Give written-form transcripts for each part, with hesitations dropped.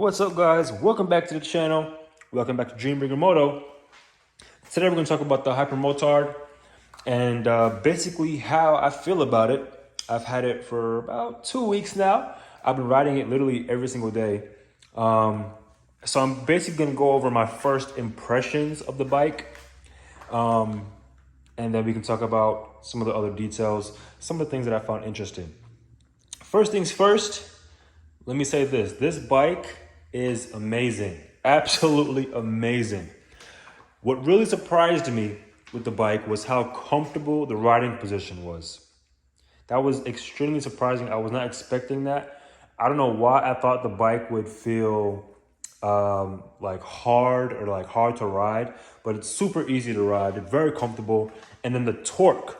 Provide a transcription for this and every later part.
What's up, guys? Welcome back to the channel. Welcome back to Dreambringer Moto. Today we're going to talk about the Hypermotard and basically how I feel about it. I've had it for about 2 weeks now. I've been riding it literally every single day. So I'm basically going to go over my first impressions of the bike. And then we can talk about some of the other details, some of the things that I found interesting. First things first, let me say this. This bike is amazing. Absolutely amazing. What really surprised me with the bike was how comfortable the riding position was. That was extremely surprising. I was not expecting that. I don't know why I thought the bike would feel like hard or like hard to ride, but it's super easy to ride. It's very comfortable. And then the torque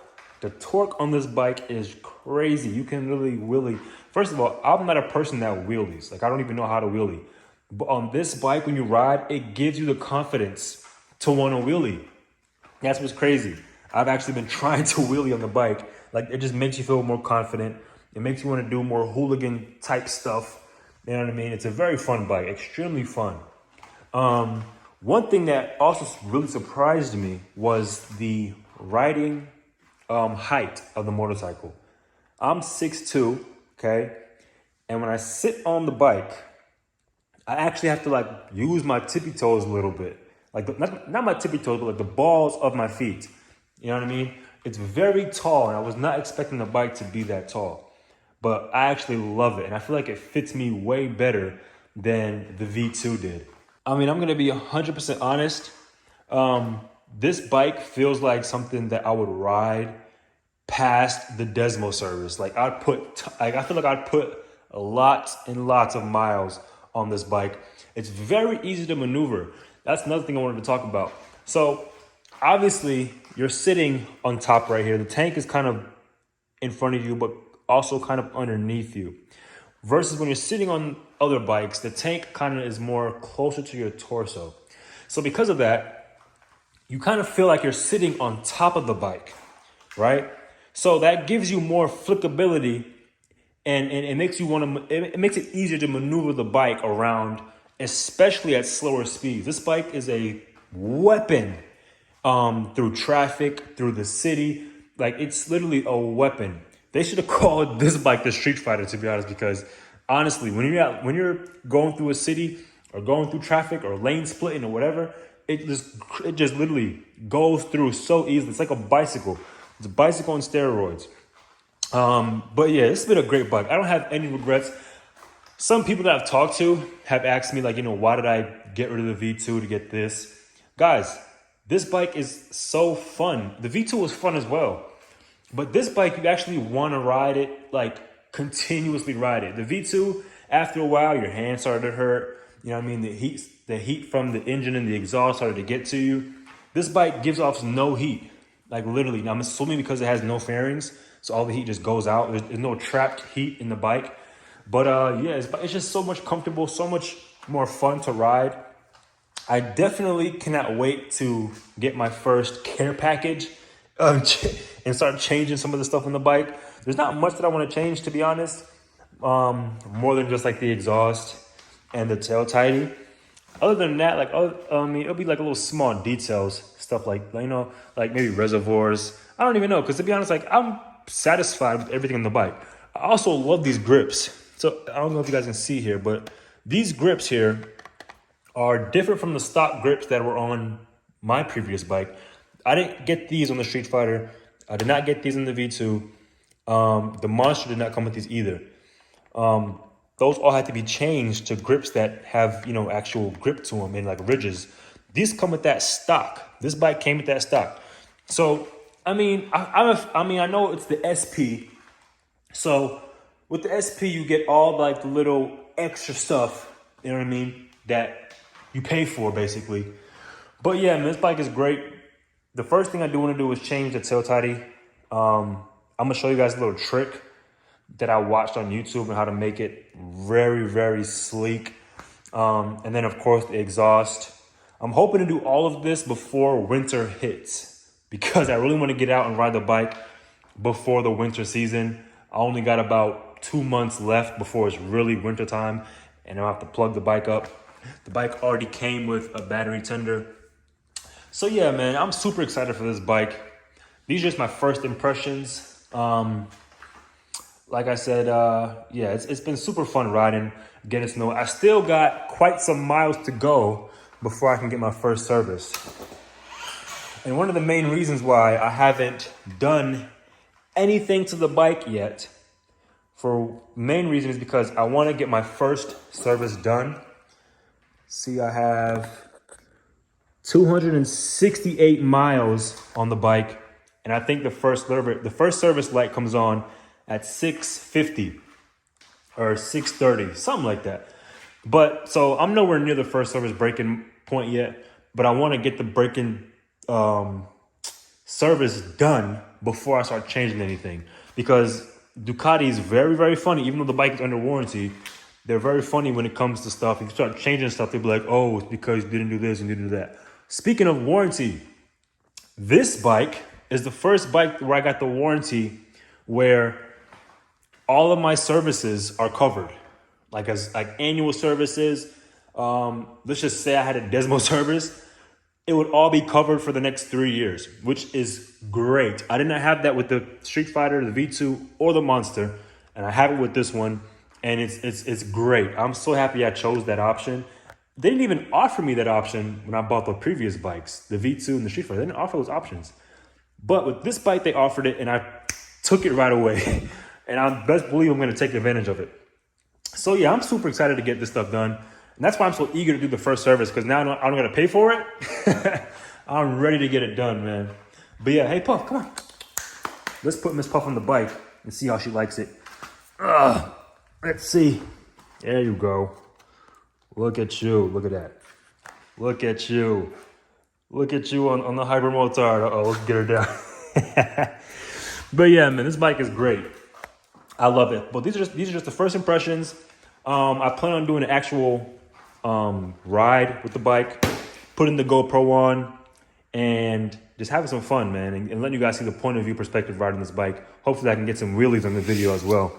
on this bike is crazy. You can really wheelie. First of all, I'm not a person that wheelies. Like, I don't even know how to wheelie. But on this bike, when you ride, it gives you the confidence to want to wheelie. That's what's crazy. I've actually been trying to wheelie on the bike. Like, it just makes you feel more confident. It makes you want to do more hooligan type stuff. You know what I mean? It's a very fun bike, extremely fun. One thing that also really surprised me was the riding height of the motorcycle. I'm 6'2", okay? And when I sit on the bike, I actually have to like use my tippy toes a little bit. Like not my tippy toes, but like the balls of my feet. You know what I mean? It's very tall, and I was not expecting the bike to be that tall. But I actually love it, and I feel like it fits me way better than the V2 did. I mean, I'm gonna be 100% honest. This bike feels like something that I would ride past the Desmo service. Like I feel like I'd put lots and lots of miles on this bike. It's very easy to maneuver. That's another thing I wanted to talk about. So obviously you're sitting on top right here. The tank is kind of in front of you, but also kind of underneath you. Versus when you're sitting on other bikes, the tank kind of is more closer to your torso. So because of that, you kind of feel like you're sitting on top of the bike, right? So that gives you more flickability, and it makes you it makes it easier to maneuver the bike around, especially at slower speeds. This bike is a weapon through traffic, through the city. Like, it's literally a weapon. They should have called this bike the Street Fighter, to be honest, because honestly, when you're going through a city or going through traffic or lane splitting or whatever, it just literally goes through so easily. It's like a bicycle. It's a bicycle on steroids. But yeah, it's been a great bike. I don't have any regrets. Some people that I've talked to have asked me, like, why did I get rid of the V2 to get this? Guys, this bike is so fun. The V2 was fun as well. But this bike, you actually want to ride it, like continuously ride it. The V2, after a while, your hands started to hurt. You know what I mean? The heat from the engine and the exhaust started to get to you. This bike gives off no heat. Like, literally. Now, I'm assuming because it has no fairings, so all the heat just goes out. There's no trapped heat in the bike. But yeah, it's just so much comfortable, so much more fun to ride. I definitely cannot wait to get my first care package and start changing some of the stuff on the bike. There's not much that I want to change, to be honest. More than just like the exhaust and the tail tidy. Other than that, like, it'll be like little small details, stuff like maybe reservoirs. I don't even know, because to be honest, like, I'm satisfied with everything on the bike. I also love these grips. So I don't know if you guys can see here, but these grips here are different from the stock grips that were on my previous bike. I didn't get these on the Street Fighter. I did not get these in the V2. The Monster did not come with these either. Those all had to be changed to grips that have, actual grip to them and like ridges. These come with that stock. This bike came with that stock. So, I mean, I know it's the SP. So with the SP, you get all like the little extra stuff, you know what I mean, that you pay for basically. But yeah, man, this bike is great. The first thing I do want to do is change the tail tidy. I'm going to show you guys a little trick that I watched on YouTube and how to make it very, very sleek. And then, of course, the exhaust. I'm hoping to do all of this before winter hits, because I really want to get out and ride the bike before the winter season. I only got about 2 months left before it's really winter time. and I'll have to plug the bike up. The bike already came with a battery tender. So yeah, man, I'm super excited for this bike. These are just my first impressions. Like I said, yeah, it's been super fun riding, getting to know it. I still got quite some miles to go before I can get my first service. And one of the main reasons why I haven't done anything to the bike yet, for main reason is because I want to get my first service done. See, I have 268 miles on the bike, and I think the first service light comes on at 6:50 or 6:30, something like that. But so I'm nowhere near the first service braking point yet, but I want to get the braking service done before I start changing anything, because Ducati is very, very funny. Even though the bike is under warranty, they're very funny when it comes to stuff. If you start changing stuff, they'll be like, oh, it's because you didn't do this and you didn't do that. Speaking of warranty, this bike is the first bike where I got the warranty where all of my services are covered. Like annual services. Let's just say I had a Desmo service. It would all be covered for the next 3 years, which is great. I did not have that with the Street Fighter, the V2, or the Monster, and I have it with this one, and it's great. I'm so happy I chose that option. They didn't even offer me that option when I bought the previous bikes, the V2 and the Street Fighter. They didn't offer those options. But with this bike, they offered it, and I took it right away. And I best believe I'm going to take advantage of it. So yeah, I'm super excited to get this stuff done. And that's why I'm so eager to do the first service, because now I don't got to pay for it. I'm ready to get it done, man. But yeah, hey, Puff, come on. Let's put Miss Puff on the bike and see how she likes it. Let's see. There you go. Look at you. Look at that. Look at you. Look at you on the Hypermotard. Uh-oh, let's get her down. But yeah, man, this bike is great. I love it. But these are just the first impressions. I plan on doing an actual ride with the bike, putting the GoPro on, and just having some fun, man, and letting you guys see the point of view perspective riding this bike. Hopefully I can get some wheelies on the video as well.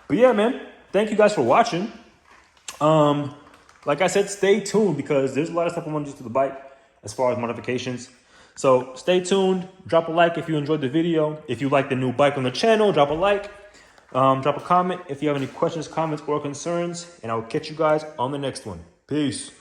But yeah, man, thank you guys for watching. Like I said, stay tuned, because there's a lot of stuff I want to do to the bike as far as modifications. So stay tuned. Drop a like if you enjoyed the video. If you like the new bike on the channel, drop a like. Drop a comment if you have any questions, comments, or concerns, and I will catch you guys on the next one. Peace.